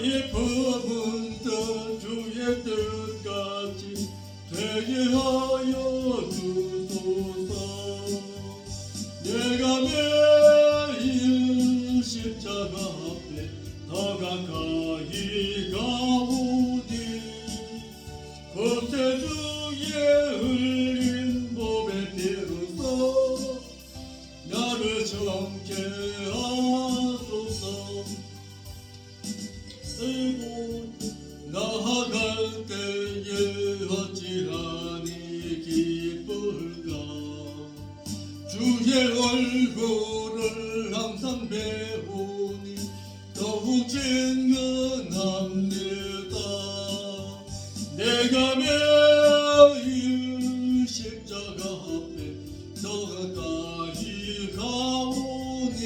나의 품은 주의 뜻같이 되게 하여 주소서. 내가 매일 십자가 앞에 더 가까이 가오니 구세주의 흘린 몸의 피로써 나를 정케 하소서. 아이고 나아갈 때에 어찌하니 기쁠까. 주의 얼굴을 항상 배우니 더욱 증언합니다. 내가 매일 십자가 앞에 더 가까이 가오니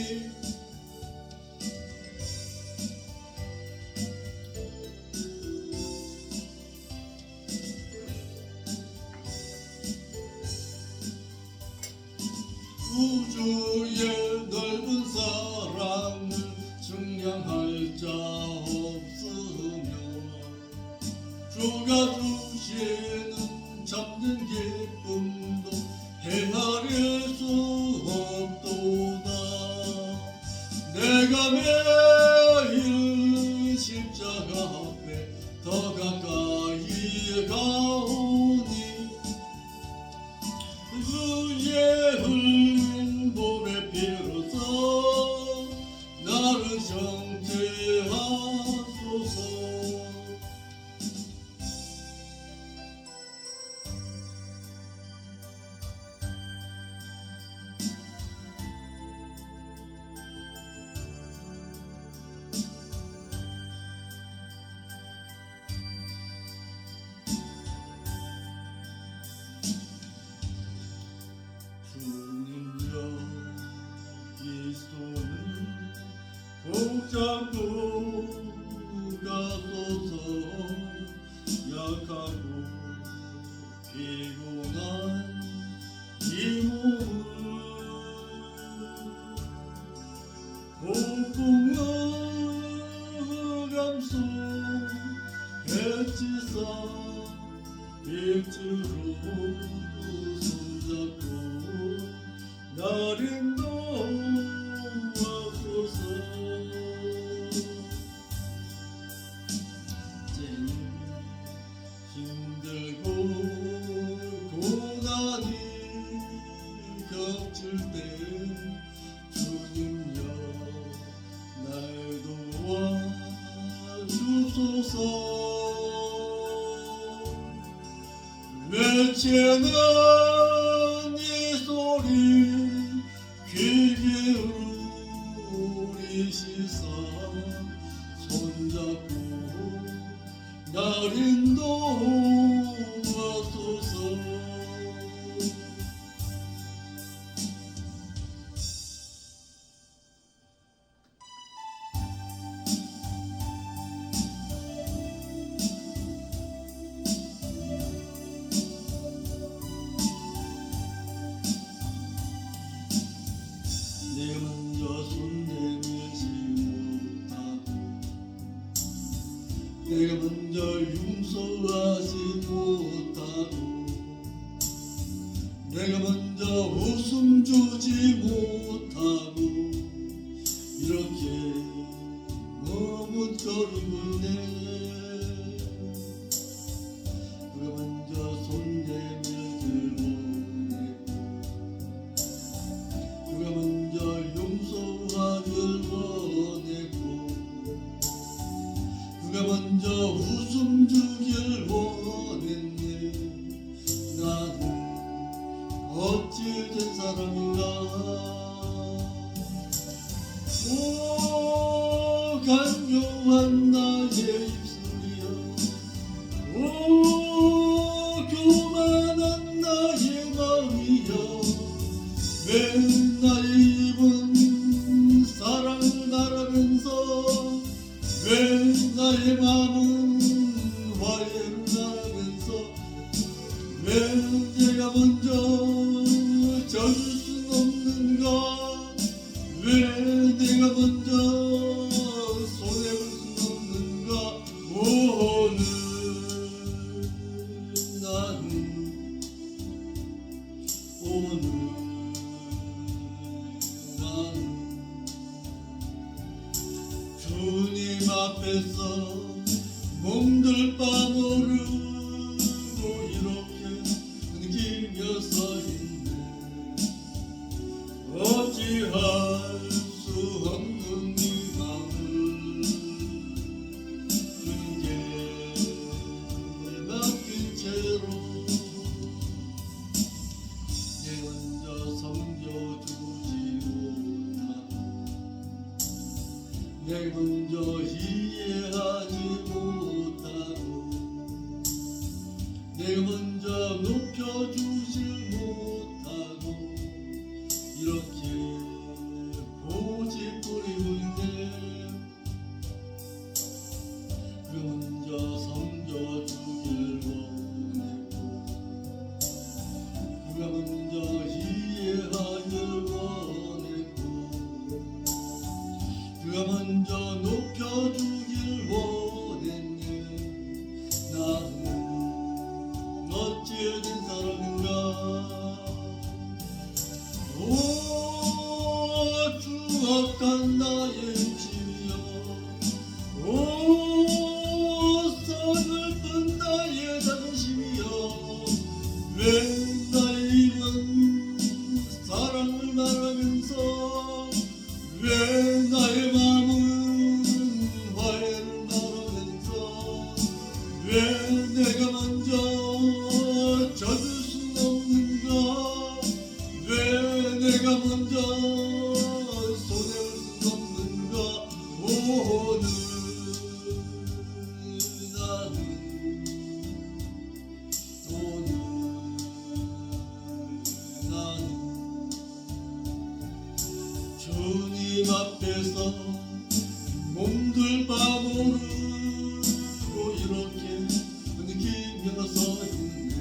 우주의 넓은 사랑을 증량할 자 없으며 주가 주시는 참된 기쁨도 헤아릴 수 없도다. 내가 매일 십자가 앞에 더 가까이 가오니 주의 흘린 몸의 피로써 나를 정죄하소서. 주님여 이 손을 꼭 잡고 가소서. 약하고 피곤한 이 몸을 폭풍을 감싸 배치사 일주로 손잡고 날 인도하소서. 힘들고 고난이 겹칠 때 주님여 날 도와주소서. 외치는 이 소리 귀 기울이시사 손잡고 날 인도하소서. 내가 먼저 손 내밀지 못하고 내가 먼저 용서하지 못하고 내가 먼저 웃음 주지 못하고 이렇게 머뭇거리고 있네. 내가 먼저 손 내밀지 못했고 누가 먼저 용서하길 원했고 누가 먼저 웃음 주길 원했네. 나는 어찌된 사람인가. 오 간교한 나의 입술이여 오 교만한 나의 마음이여 왜 나의 입은 사랑을 말하면서 왜 나의 마음은 화해를 말하면서 왜 내가 먼저 져줄 순 없는가. 왜 내가 먼저 손해볼 순 없는가. 앞에서 몸둘 바 모르고 이렇게 흔들며 서 있네. 어찌할 수 없는 이 맘을 주님께 맡긴 채로 내 혼자 섬겨주지 못하고 내 혼자 이해하지 못하고 내 혼자 높여주질 못하고 이렇게 고집 부리고 있네. 그 혼자 섬겨주길 원했고 그가 먼저 이해하길 원했고 그가 먼저 높여주길 원했네. 나는 어찌된 사람인가. 오 추악한 나의 집이여 오 서글픈 나의 자존심이여 왜 나의 입은 사랑을 말하면서 왜 나의 마음은 화해를 말하면서 왜 내가 먼저 젖을 수 없는가. 왜 내가 먼저 손해볼 수 없는가. 오늘 나는 주님 앞에서 몸둘 바 모르고 이렇게 느끼며 서 있네.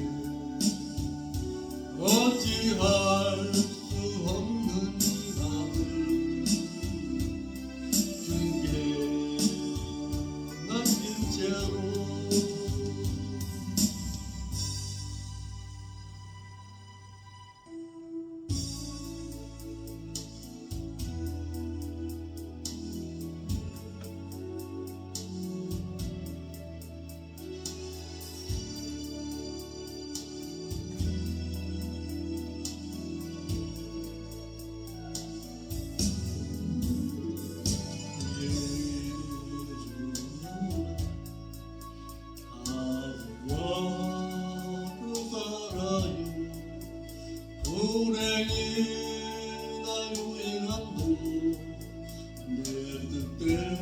어찌할 수 없는 이 맘을 주님께 맡긴 채로 불행이나 유행한도 내 뜻대로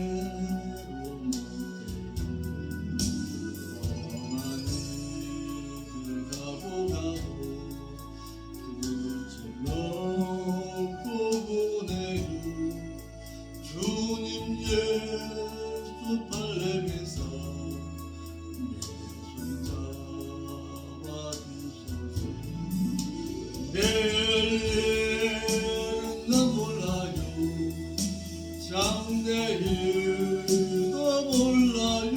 못해. 험한 길 가고 그칠 놓고 보내요. 주님 예수 팔레면서 내 손 잡아주소서. 내일은 난 몰라요. 장래일도 몰라요.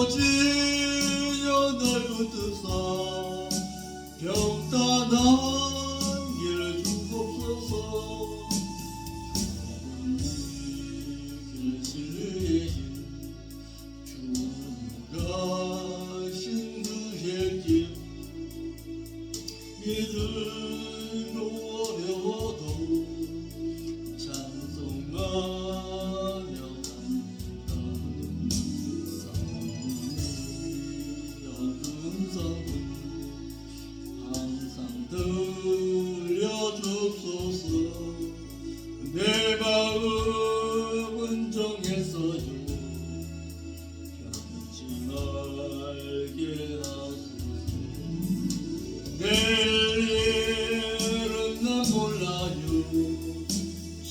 아버지여 날 붙드사 평탄한 길 주옵소서. 길 진리의 길 주가신 그의 길 믿음도 어려워도 찬송하며 갑니다. 성문 항상 들려주소서. 내 마음은 정했어요. 변치 말게 하소서. 내일은 난 몰라요.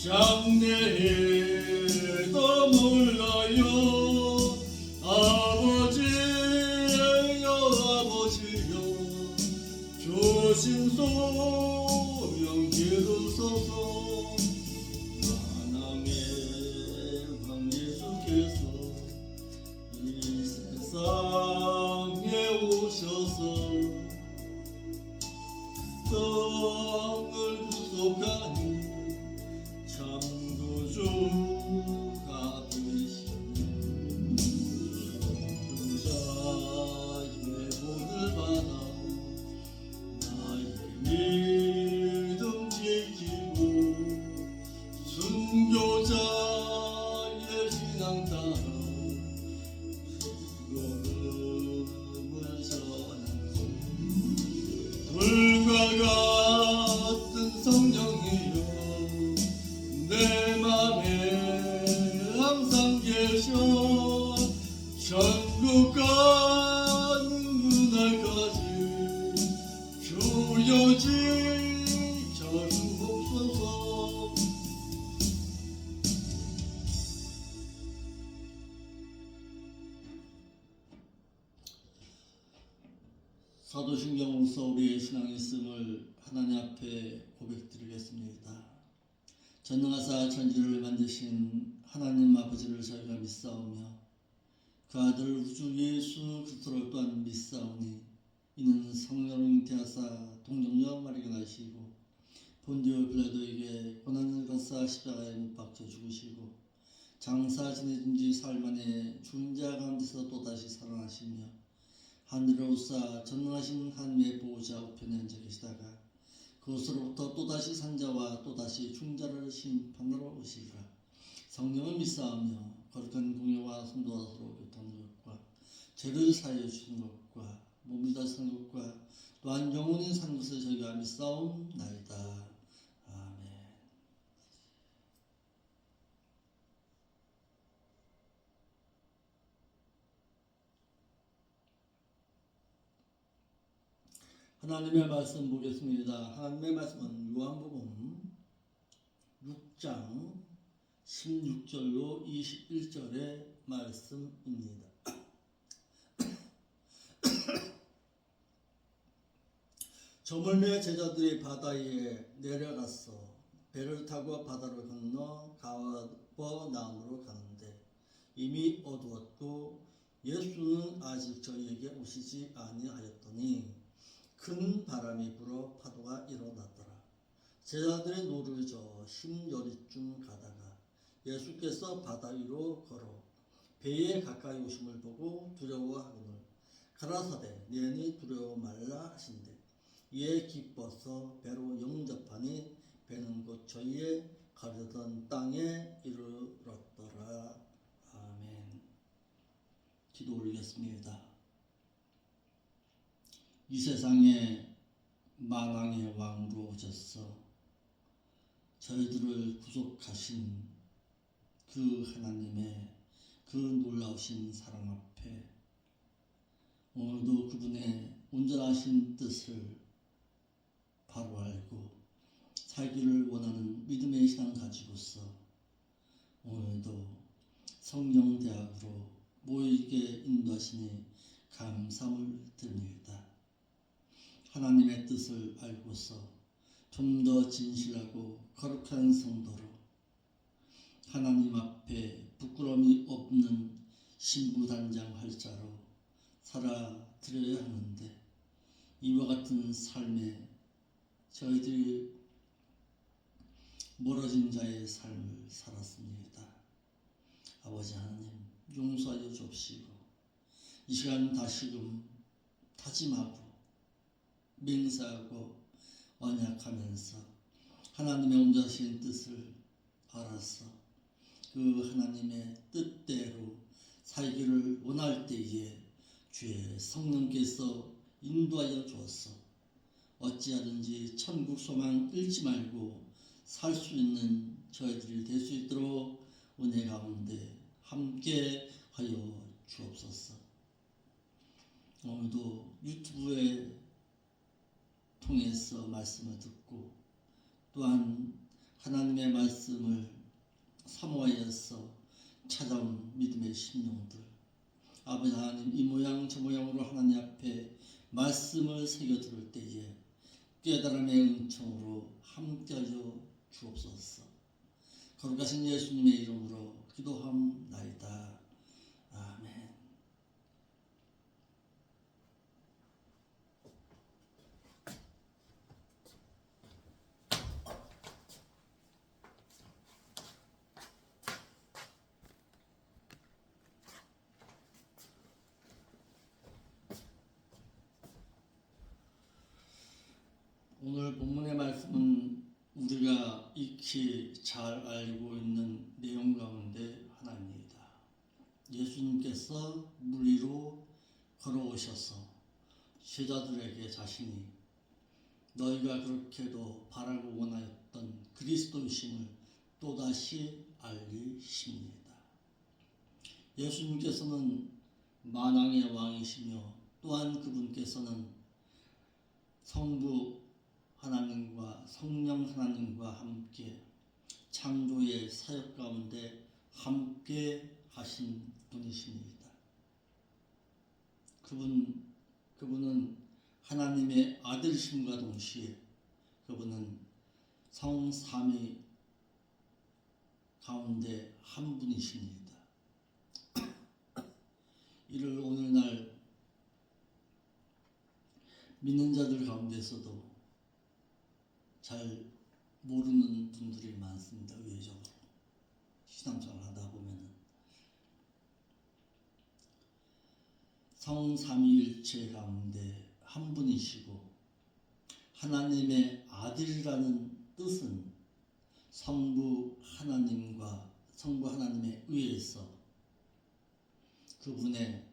장래일도 몰라요. 아버지여 조신 소명 기르소서. 만왕의 왕 예수께서 이 세상에 오셔서 땅을 구속하니 참 구주 사도신경으로서 우리의 신앙의 있음을 하나님 앞에 고백드리겠습니다. 전능하사 천지를 만드신 하나님 아버지를 저희가 믿사오며 그 아들 우주 예수 그리스도를 또한 믿사오니 이는 성령을 잉태하사 동정녀 마리가 나시고 본디오 빌라도에게 고난을 받사 십자가에 못 박혀 죽으시고 장사 지내준 지 사흘 만에 죽은 자 가운데서 또다시 살아나시며 하늘을 오사 전능하신 하나님의 보호자 우편에 앉아 계시다가 그곳으로부터 또다시 산자와 또다시 중자를 심판하러 오시리라. 성령을 믿사오며 거룩한 공예와 성도와 서로 교통하는 것과 죄를 사하여 주시는 것과 몸이 다시 사는 것과 또한 영원히 사는 것을 저희가 믿사옵나이다. 아멘. 하나님의 말씀 보겠습니다. 하나님의 말씀은 요한복음 6장 16절로 21절의 말씀입니다. 저물매 제자들이 바다 위에 내려갔어 배를 타고 바다를 건너 가버나움으로 가는데 이미 어두웠고 예수는 아직 저희에게 오시지 아니하였더니 큰 바람이 불어 파도가 일어났더라. 제자들의 노를 저 힘여리쯤 가다가 예수께서 바다 위로 걸어 배에 가까이 오심을 보고 두려워하거늘 가라사대 내니 두려워 말라 하신대 이에 기뻐서 배로 영접하니 배는 곧 저희의 가려던 땅에 이르렀더라. 아멘. 기도 올리겠습니다. 이 세상에 만왕의 왕으로 오셔서 저희들을 구속하신 그 하나님의 그 놀라우신 사랑 앞에 오늘도 그분의 온전하신 뜻을 바로 알고 살기를 원하는 믿음의 신앙 가지고서 오늘도 성령대학으로 모이게 인도하시니 감사함을 드립니다. 하나님의 뜻을 알고서 좀 더 진실하고 거룩한 성도로 하나님 앞에 부끄러움이 없는 신부단장 활자로 살아드려야 하는데 이와 같은 삶에 저희들이 멀어진 자의 삶을 살았습니다. 아버지 하나님 용서하여 주옵시고 이 시간 다시금 다짐하고 맹세하고 언약하면서 하나님의 온전하신 뜻을 알아서 그 하나님의 뜻대로 살기를 원할 때에 주의 성령께서 인도하여 주어서 어찌하든지 천국 소망 잃지 말고 살 수 있는 저희들이 될 수 있도록 은혜 가운데 함께 하여 주옵소서. 오늘도 유튜브에 통해서 말씀을 듣고 또한 하나님의 말씀을 사모하여서 찾아온 믿음의 심령들 아버지 하나님 이 모양 저 모양으로 하나님 앞에 말씀을 새겨 들을 때에 깨달음의 은총으로 함께하여 주옵소서. 거룩하신 예수님의 이름으로 기도함나이다. 아멘. 오늘 본문의 말씀은 우리가 익히 잘 알고 있는 내용 가운데 하나입니다. 예수님께서 물 위로 걸어오셔서 제자들에게 자신이 너희가 그렇게도 바라고 원하였던 그리스도이심을 또다시 알리십니다. 예수님께서는 만왕의 왕이시며 또한 그분께서는 성부 하나님과 성령 하나님과 함께 창조의 사역 가운데 함께 하신 분이십니다. 그분은 하나님의 아들이심과 동시에 그분은 성삼위 가운데 한 분이십니다. 이를 오늘날 믿는 자들 가운데서도 잘 모르는 분들이 많습니다. 의외적으로 신앙생활 하다 보면은 성삼위일체 가운데 한 분이시고 하나님의 아들이라는 뜻은 성부 하나님에 의해서 그분의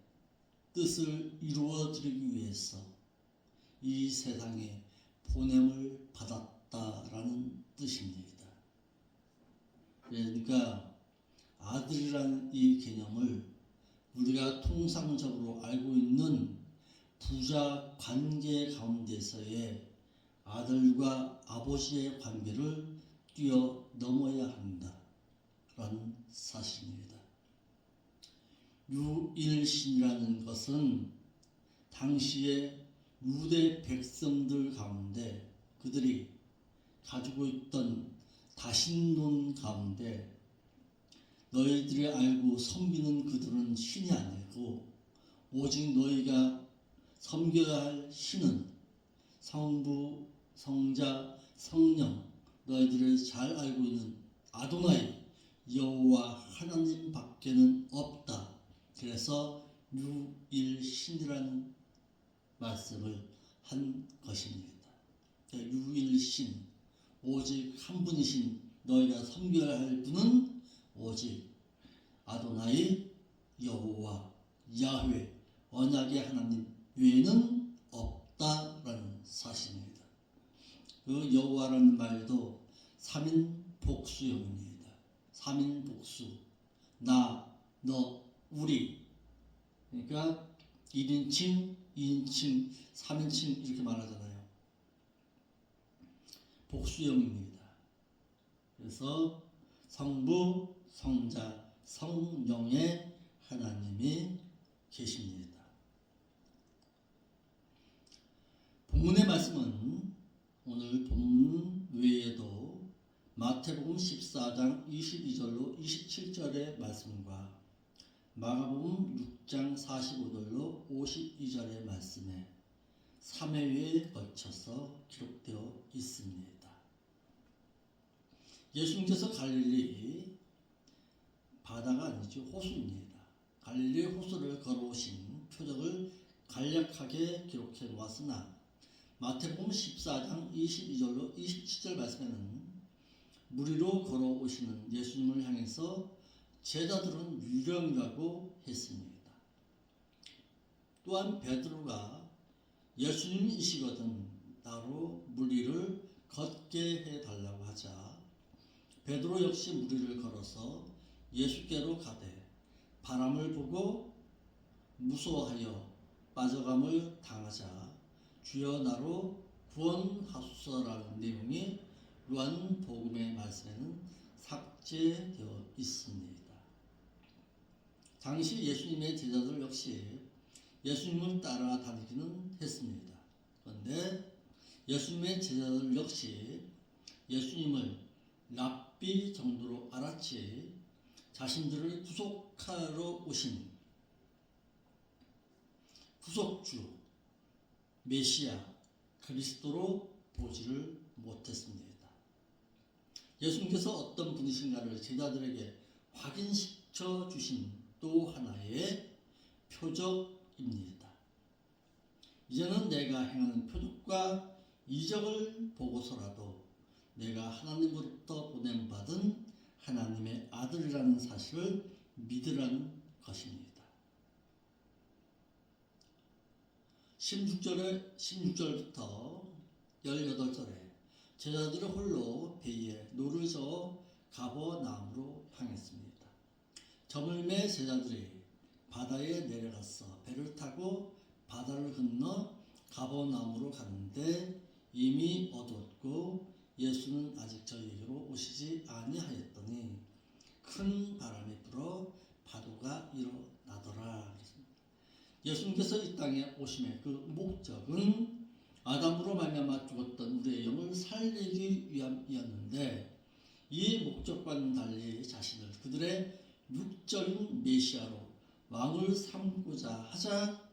뜻을 이루어드리기 위해서 이 세상에 보냄을 받았다라는 뜻입니다. 그러니까 아들이라는 이 개념을 우리가 통상적으로 알고 있는 부자 관계 가운데서의 아들과 아버지의 관계를 뛰어넘어야 한다라는 사실입니다. 유일신이라는 것은 당시의 유대 백성들 가운데 그들이 가지고 있던 다신론 가운데 너희들이 알고 섬기는 그들은 신이 아니고 오직 너희가 섬겨야 할 신은 성부, 성자, 성령 너희들이 잘 알고 있는 아도나이 여호와 하나님 밖에는 없다. 그래서 유일신이라는 말씀을 한 것입니다. 유일신, 오직 한 분이신 너희가 섬겨야 할 분은 오직 아도나이 여호와 야훼 언약의 하나님 외에는 없다라는 사실입니다. 그 여호와라는 말도 3인 복수형입니다. 3인 복수, 나, 너, 우리. 그러니까 1인칭, 2인칭, 3인칭 이렇게 말하잖아요. 복수형입니다. 그래서 성부, 성자, 성령의 하나님이 계십니다. 본문의 말씀은 오늘 본문 외에도 마태복음 14장 22절로 27절의 말씀과 마가복음 6장 45절로 52절의 말씀에 3회에 걸쳐서 기록되어 있습니다. 예수님께서 갈릴리 바다가 아니죠. 호수입니다. 갈릴리 호수를 걸어오신 표적을 간략하게 기록해 놓았으나 마태복음 14장 22절로 27절 말씀에는 물 위로 걸어오시는 예수님을 향해서 제자들은 유령이라고 했습니다. 또한 베드로가 예수님이시거든 나로 물 위를 걷게 해달라고 하자 베드로 역시 물 위를 걸어서 예수께로 가되 바람을 보고 무서워하여 빠져감을 당하자 주여 나로 구원하소서라는 내용이 요한복음의 말씀에는 삭제되어 있습니다. 당시 예수님의 제자들 역시 예수님을 따라다니기는 했습니다. 그런데 예수님의 제자들 역시 예수님을 랍비 정도로 알았지 자신들을 구속하러 오신 구속주, 메시아, 그리스도로 보지를 못했습니다. 예수님께서 어떤 분이신가를 제자들에게 확인시켜 주신 또 하나의 표적입니다. 이제는 내가 행하는 표적과 이적을 보고서라도 내가 하나님으로부터 보냄받은 하나님의 아들이라는 사실을 믿으라는 것입니다. 16절부터 18절에 제자들은 홀로 배에 노를 저어 가버나움으로 향했습니다. 저물매 제자들이 바다에 내려가서 배를 타고 바다를 건너 가버나움으로 가는데 이미 어두웠고 예수는 아직 저희에게로 오시지 아니하였더니 큰 바람이 불어 파도가 일어나더라. 예수님께서 이 땅에 오심의 그 목적은 아담으로 말미암아 죽었던 우리의 영을 살리기 위함이었는데 이 목적과는 달리 자신을 그들의 육적인 메시아로 왕을 삼고자 하자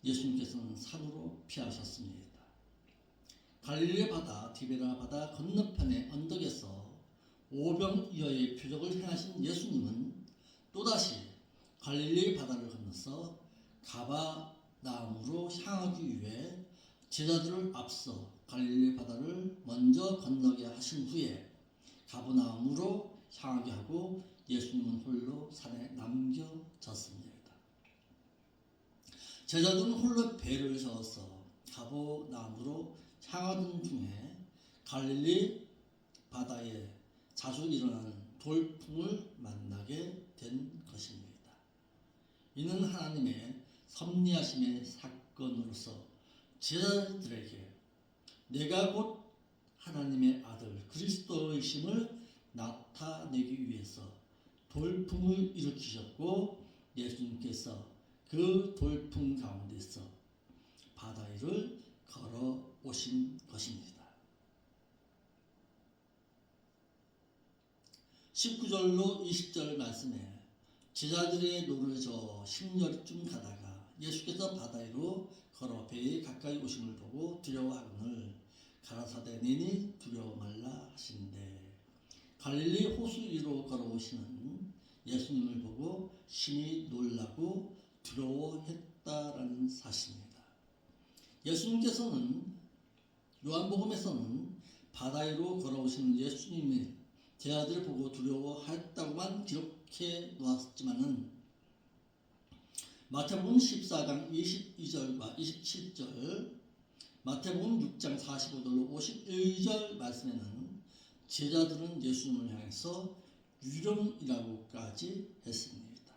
예수님께서는 산으로 피하셨습니다. 갈릴리 바다 디베라 바다 건너편의 언덕에서 오병이어의 표적을 행하신 예수님은 또다시 갈릴리 바다를 건너서 가바나움으로 향하기 위해 제자들을 앞서 갈릴리 바다를 먼저 건너게 하신 후에 가버나움으로 향하게 하고 예수님은 홀로 산에 남겨졌습니다. 제자들은 홀로 배를 저어서 가버나움으로 향하던 중에 갈릴리 바다에 자주 일어나는 돌풍을 만나게 된 것입니다. 이는 하나님의 섭리하심의 사건으로서 제자들에게 내가 곧 하나님의 아들 그리스도이심을 나타내기 위해서 돌풍을 일으키셨고 예수님께서 그 돌풍 가운데서 바다 위를 걸어 오신 것입니다. 19절로 20절 말씀에 제자들의 노를 저어 10여리쯤 가다가 예수께서 바다 위로 걸어 배에 가까이 오심을 보고 두려워하거늘 가라사대 내니 두려워 말라 하시는데 갈릴리 호수 위로 걸어오시는 예수님을 보고 심히 놀라고 두려워했다라는 사실입니다. 예수님께서는 요한복음에서는 바다 위로 걸어오시는 예수님의 제자들을 보고 두려워했다고만 기록해 놓았지만은 마태복음 14장 22절과 27절, 마태복음 6장 45절로 51절 말씀에는 제자들은 예수님을 향해서 유령이라고까지 했습니다.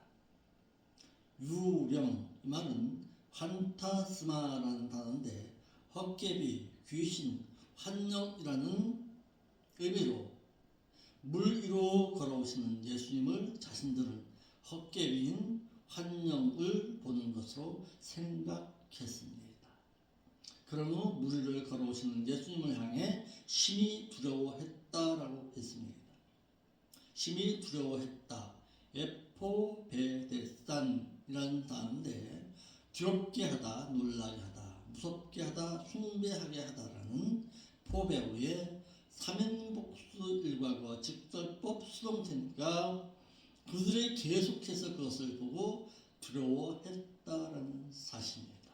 유령, 이 말은 환타스마라는 단어인데 헛개비, 귀신, 환영이라는 의미로 물 위로 걸어오시는 예수님을 자신들은 헛개비인 환영을 보는 것으로 생각했습니다. 그러므로 물 위를 걸어오시는 예수님을 향해 심히 두려워했다라고 했습니다. 심히 두려워했다. 에포베데산이라는 단어인데 두렵게 하다, 놀라게 하다, 무섭게 하다, 숭배하게 하다라는 포배우의 삼연복수 일과가 직설법 수동태니까 그들이 계속해서 그것을 보고 두려워했다라는 사실입니다.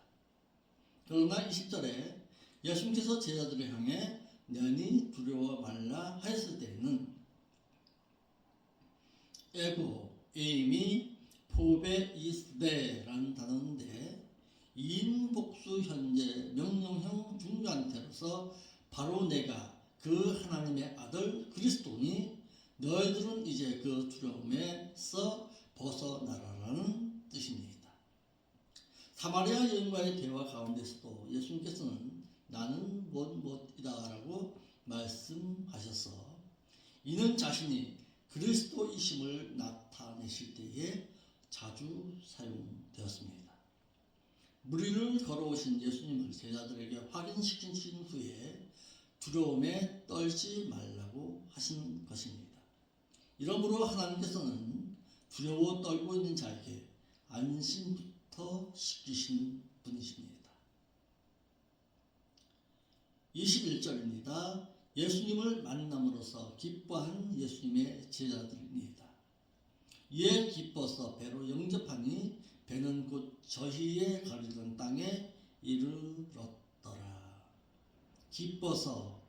그러나 20절에 예수님께서 제자들을 향해 너희 두려워 말라 하였을 때에는 에고, 에이미, 포베이스데라는 단어인데 이인복수 현재 명령형 중간태로서 바로 내가 그 하나님의 아들 그리스도니 너희들은 이제 그 두려움에서 벗어나라라는 뜻입니다. 사마리아 여인과의 대화 가운데서도 예수님께서는 나는 못이다라고 말씀하셔서 이는 자신이 그리스도이심을 나타내실 때에 자주 사용되었습니다. 물 위를 걸어오신 예수님을 제자들에게 확인시키신 후에 두려움에 떨지 말라고 하신 것입니다. 이러므로 하나님께서는 두려워 떨고 있는 자에게 안심부터 시키신 분이십니다. 21절입니다. 예수님을 만남으로써 기뻐한 예수님의 제자들입니다. 이에 기뻐서 배로 영접하니 배는 곧 저희에 가리던 땅에 이르렀더라. 기뻐서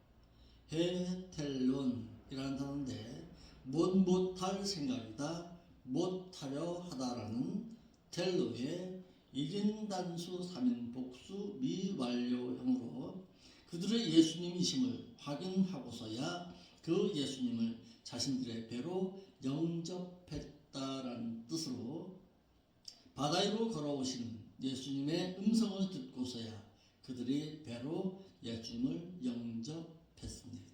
헤텔론이라는 단어인데 못할 생각이다, 못하려 하다라는 텔로의 1인 단수 3인 복수 미완료형으로 그들의 예수님이심을 확인하고서야 그 예수님을 자신들의 배로 영접했다라는 뜻으로 바다 위로 걸어오신 예수님의 음성을 듣고서야 그들이 배로 예수님을 영접했습니다.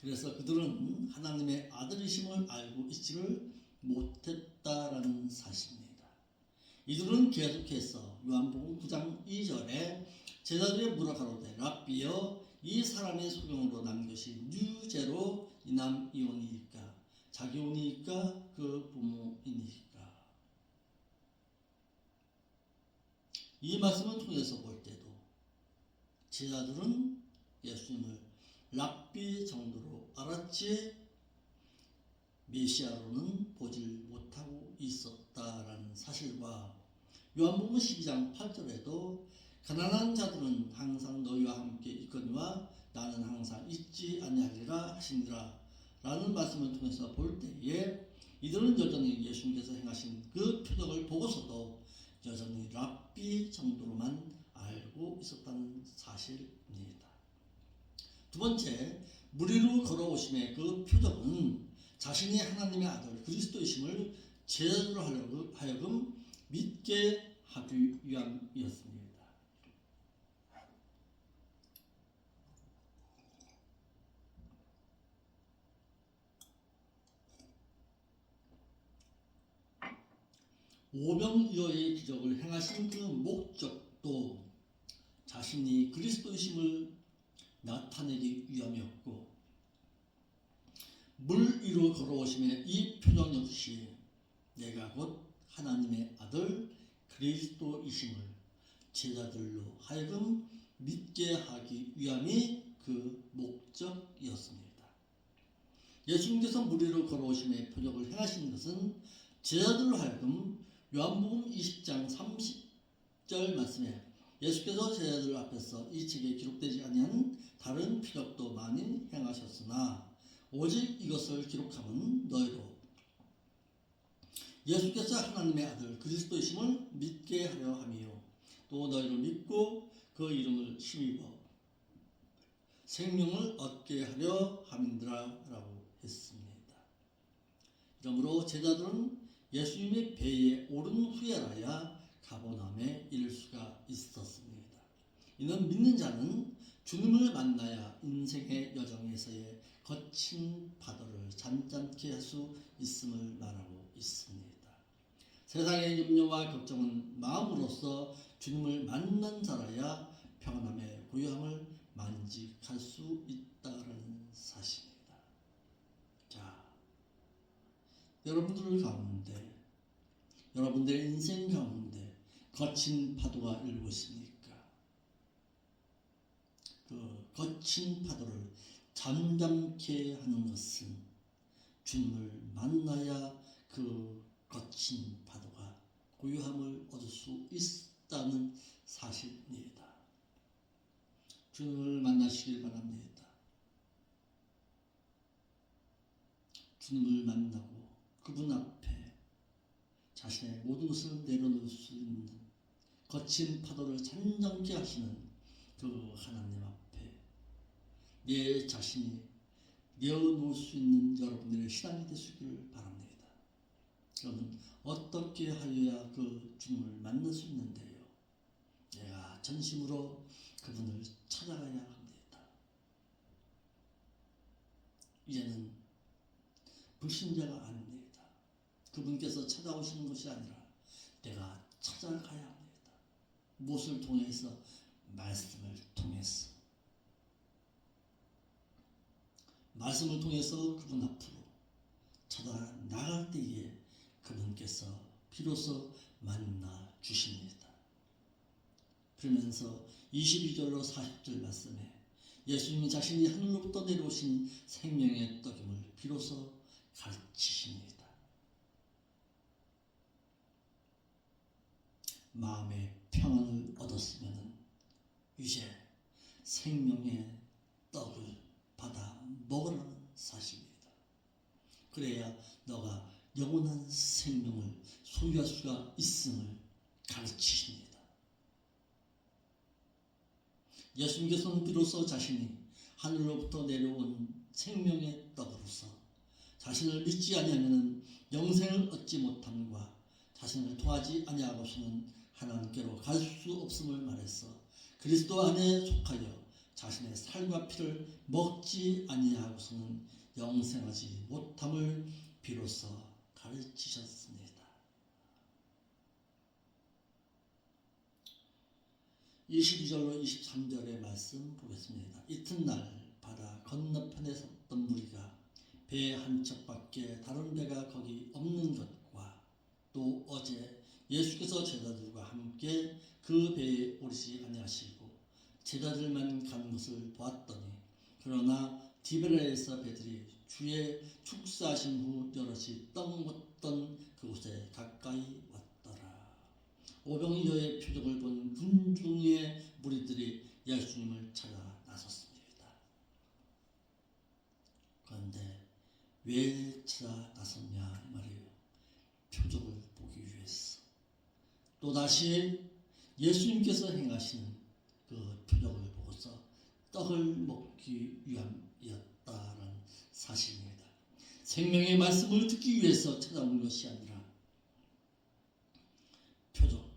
그래서 그들은 하나님의 아들이심을 알고 있지를 못했다라는 사실입니다. 이들은 계속해서 요한복음 9장 2절에 제자들의 물어 가로되 랍비여 이 사람의 소경으로 난 것이 유죄로 이남이오니이까 자기 오니이까 그 부모이니이까. 이 말씀을 통해서 볼 때도 제자들은 예수님을 랍비 정도로 알았지 메시아로는 보질 못하고 있었다라는 사실과 요한복음 12장 8절에도 가난한 자들은 항상 너희와 함께 있거니와 나는 항상 있지 아니하리라 하시니라 라는 말씀을 통해서 볼 때에 이들은 여전히 예수님께서 행하신 그 표적을 보고서도 여전히 랍비 정도로만 알고 있었다는 사실입니다. 두 번째, 물 위로 걸어오심의 그 표적은 자신이 하나님의 아들 그리스도이심을 제자들로 하여금 믿게 하기 위함이었습니다. 오병이어의 기적을 행하신 그 목적도 자신이 그리스도이심을 나타내기 위함이었고, 물 위로 걸어오심의 이 표적 역시 내가 곧 하나님의 아들 그리스도이심을 제자들로 하여금 믿게 하기 위함이 그 목적이었습니다. 예수님께서 물 위로 걸어오심의 표적을 행하신 것은 제자들로 하여금 요한복음 20장 30절 말씀에 예수께서 제자들 앞에서 이 책에 기록되지 아니한 다른 표적도 많이 행하셨으나 오직 이것을 기록함은 너희로 예수께서 하나님의 아들 그리스도이심을 믿게 하려 함이요 또 너희를 믿고 그 이름을 힘입어 생명을 얻게 하려 함이니라 라고 했습니다. 이러므로 제자들은 예수님의 배에 오른 후에라야 가버나움에 이를 수가 있었습니다. 이는 믿는 자는 주님을 만나야 인생의 여정에서의 거친 파도를 잔잔케 할 수 있음을 말하고 있습니다. 세상의 염려와 걱정은 마음으로써 주님을 만난 자라야 평안함의 고요함을 만직할 수 있다는 사실입니다. 자, 여러분들 가운데, 여러분들의 인생 가운데 거친 파도가 일고 있습니까? 그 거친 파도를 잠잠케 하는 것은 주님을 만나야 그 거친 파도가 고요함을 얻을 수 있다는 사실입니다. 주님을 만나시길 바랍니다. 주님을 만나고 그분 앞에 자신의 모든 것을 내려놓을 수 있는 거친 파도를 잠잠케 하시는 그 하나님 앞에 내 자신이 내어놓을 수 있는 여러분들의 신앙이 되시기를 바랍니다. 그러면 어떻게 하여야 그 주님을 만날 수 있는데요? 내가 전심으로 그분을 찾아가야 합니다. 이제는 불신자가 아닙니다. 그분께서 찾아오시는 것이 아니라 내가 찾아가야 합니다. 무엇을 통해서? 말씀을 통해서. 말씀을 통해서 그분 앞으로 찾아 나갈 때에 그분께서 비로소 만나 주십니다. 그러면서 22절로 40절 말씀에 예수님이 자신이 하늘로부터 내려오신 생명의 떡임을 비로소 가르치십니다. 마음의 평안을 얻었으면 이제 생명의 떡을 받아 먹으라는 사실입니다. 그래야 너가 영원한 생명을 소유할 수가 있음을 가르치십니다. 예수님께서는 비로소 자신이 하늘로부터 내려온 생명의 떡으로서 자신을 믿지 아니하면 영생을 얻지 못함과 자신을 통하지 아니하고서는 하나님께로 갈 수 없음을 말해서 그리스도 안에 속하여 자신의 살과 피를 먹지 아니하고서는 영생하지 못함을 비로소 가르치셨습니다. 22절로 23절의 말씀 보겠습니다. 이튿날 바다 건너편에 섰던 무리가 배 한 척밖에 다른 배가 거기 없는 것과 또 어제 예수께서 제자들과 함께 그 배에 오르지 아니하시고 제자들만 가는 것을 보았더니 그러나 디베레에서 배들이 주의 축사하신 후 여럿이 떡 먹던 그곳에 가까이 왔더라. 오병이어의 표적을 본 군중의 무리들이 예수님을 찾아 나섰습니다. 그런데 왜 찾아 나섰냐 말이에요. 표적을 보기 위해서. 또다시 예수님께서 행하시는 그 표적을 보고서 떡을 먹기 위함이었다는 사실입니다. 생명의 말씀을 듣기 위해서 찾아온 것이 아니라 표적을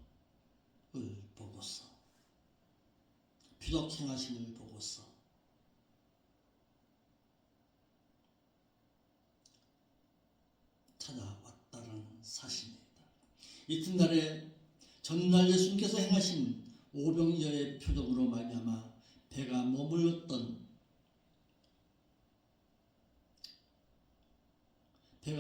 보고서, 표적 행하심을 보고서 찾아왔다는 사실입니다. 이튿날에 전날 예수님께서 행하신 오병이어의 표적으로 말미암아 배가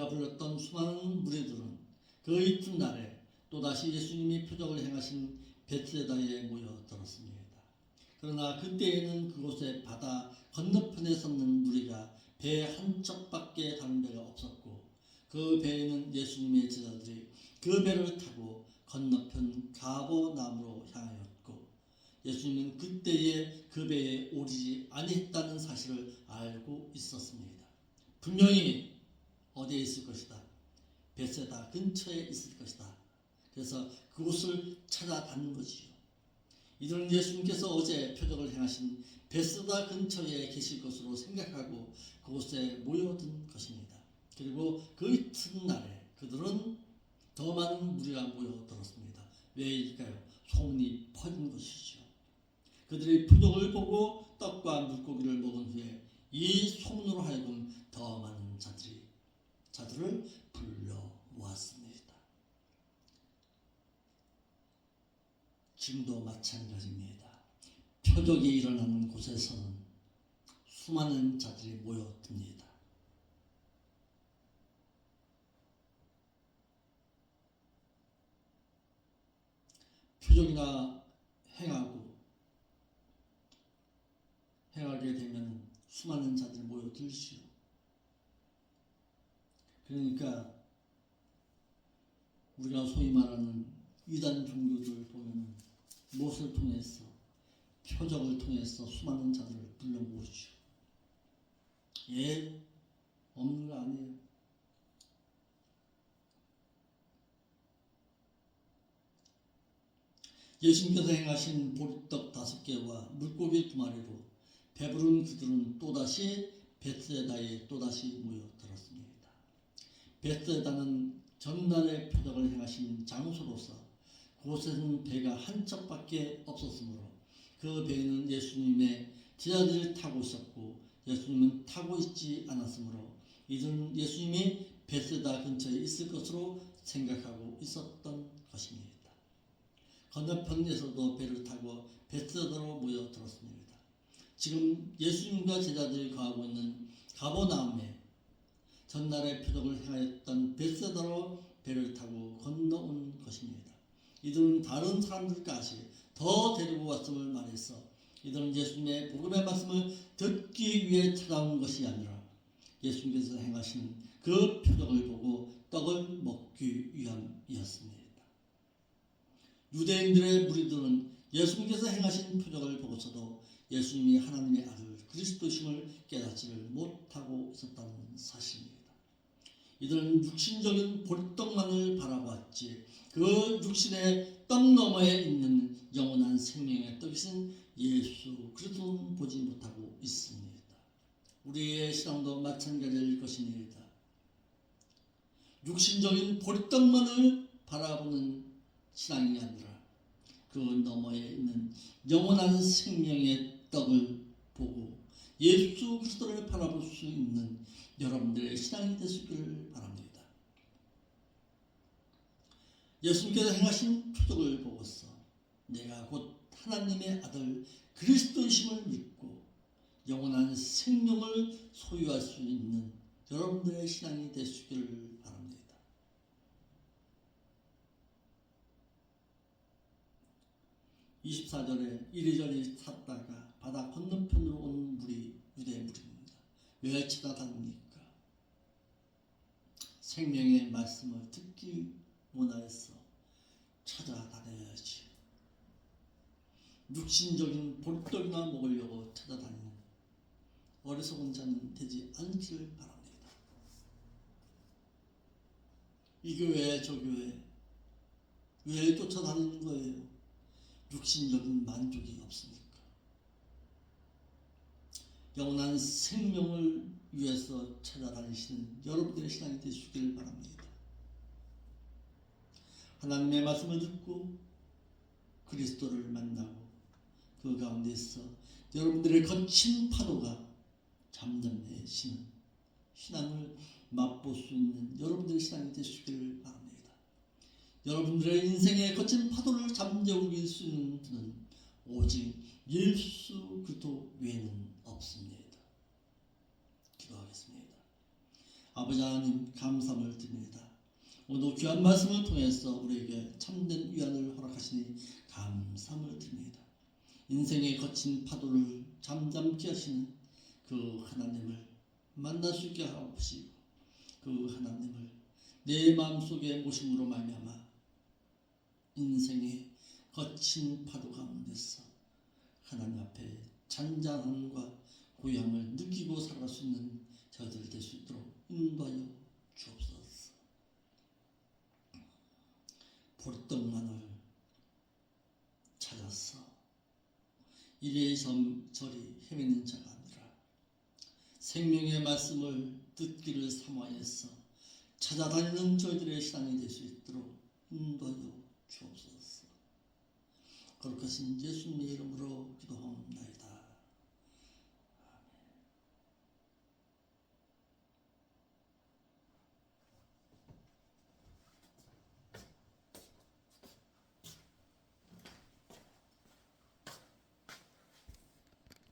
불렀던 수많은 무리들은 그 이튿날에 또다시 예수님이 표적을 행하신 베드사다에 모여들었습니다. 그러나 그때에는 그곳에 바다 건너편에 섰는 무리가 배 한 척밖에 다른 배가 없었고 그 배에는 예수님의 제자들이 그 배를 타고 건너편 가버나움으로 향하였고 예수님은 그때에 그 배에 오르지 아니했다는 사실을 알고 있었습니다. 분명히 어디에 있을 것이다. 베세다 근처에 있을 것이다. 그래서 그곳을 찾아다닌 거지요. 이들은 예수님께서 어제 표적을 행하신 베세다 근처에 계실 것으로 생각하고 그곳에 모여든 것입니다. 그리고 그 이튿날에 그들은 더 많은 무리가 모여들었습니다. 왜일까요? 소문이 퍼진 것이죠. 그들이 표적을 보고 떡과 물고기를 먹은 후에 이 소문으로 하여금 더 많은 자들을 불러모았습니다. 지금도 마찬가지입니다. 표적이 일어나는 곳에서는 수많은 자들이 모여듭니다. 표적이나 행하게 되면 수많은 자들이 모여들지요. 그러니까 우리가 소위 말하는 이단 종교들 보면 무엇을 통해서 표적을 통해서 수많은 자들을 불러 모으죠. 없는 거 아니에요. 예수님께서 행하신 보리떡 5개와 물고기 2마리로 배부른 그들은 또다시 베드사다에 또다시 모여들었습니다. 베드사다는 전날의 표적을 행하신 장소로서 그곳에는 배가 한 척밖에 없었으므로 그 배에는 예수님의 제자들이 타고 있었고 예수님은 타고 있지 않았으므로 이들은 예수님이 베드사다 근처에 있을 것으로 생각하고 있었던 것입니다. 건너편에서도 배를 타고 베드사다로 모여들었습니다. 지금 예수님과 제자들이 거하고 있는 가버나움에 전날의 표적을 행하였던 베드사다로 배를 타고 건너온 것입니다. 이들은 다른 사람들까지 더 데리고 왔음을 말해서 이들은 예수님의 복음의 말씀을 듣기 위해 찾아온 것이 아니라 예수님께서 행하신 그 표적을 보고 떡을 먹기 위함이었습니다. 유대인들의 무리들은 예수님께서 행하신 표적을 보고서도 예수님이 하나님의 아들 그리스도심을 깨닫지를 못하고 있었다는 사실입니다. 이들은 육신적인 보리떡만을 바라보았지 그 육신의 떡 너머에 있는 영원한 생명의 떡이신 예수 그리스도는 보지 못하고 있습니다. 우리의 신앙도 마찬가지일 것입니다. 육신적인 보리떡만을 바라보는 신앙이 아니라 그 너머에 있는 영원한 생명의 떡을 보고 예수 그리스도를 바라볼 수 있는 여러분들의 신앙이 되시길 바랍니다. 예수님께서 행하신 표적을 보고서 내가 곧 하나님의 아들 그리스도이심을 믿고 영원한 생명을 소유할 수 있는 여러분들의 신앙이 되시기를 바랍니다. (24절에) 이리저리 샀다가 바다 건너편으로 온 물이 유대 물입니다. 왜 찾아다닙니까? 생명의 말씀을 듣기 원하여서 찾아다녀야지. 육신적인 볼떡이나 먹으려고 찾아다니는 어리석은 자는 되지 않기를 바랍니다. 이 교회 저 교회 왜 쫓아다니는 거예요? 육신적인 만족이 없으니까. 영원한 생명을 위해서 찾아다니시는 여러분들의 신앙이 되시길 바랍니다. 하나님의 말씀을 듣고 그리스도를 만나고 그 가운데서 여러분들의 거친 파도가 잠잠해지는 신앙을 맛볼 수 있는 여러분들의 신앙이 되시길 바랍니다. 여러분들의 인생의 거친 파도를 잠재우길 수 있는 분은 오직 예수 그리스도 외에는 없습니다. 기도하겠습니다. 아버지 하나님 감사함을 드립니다. 오늘 귀한 말씀을 통해서 우리에게 참된 위안을 허락하시니 감사함을 드립니다. 인생의 거친 파도를 잠잠케 하시는 그 하나님을 만날 수 있게 하옵시고 그 하나님을 내 마음속에 모심으로 말미암아 인생의 거친 파도 가운데서 하나님 앞에 잔잔함과 고향을 느끼고 살아갈 수 있는 저희들 될 수 있도록 인도하여 주옵소서. 볼떡만을 찾아서 이리저리 헤매는 자가 아니라 생명의 말씀을 듣기를 사모하여서 찾아다니는 저희들의 신앙이 될 수 있도록 인도하여 주옵소서. 거룩하신 예수님의 이름으로 기도하옵나이다.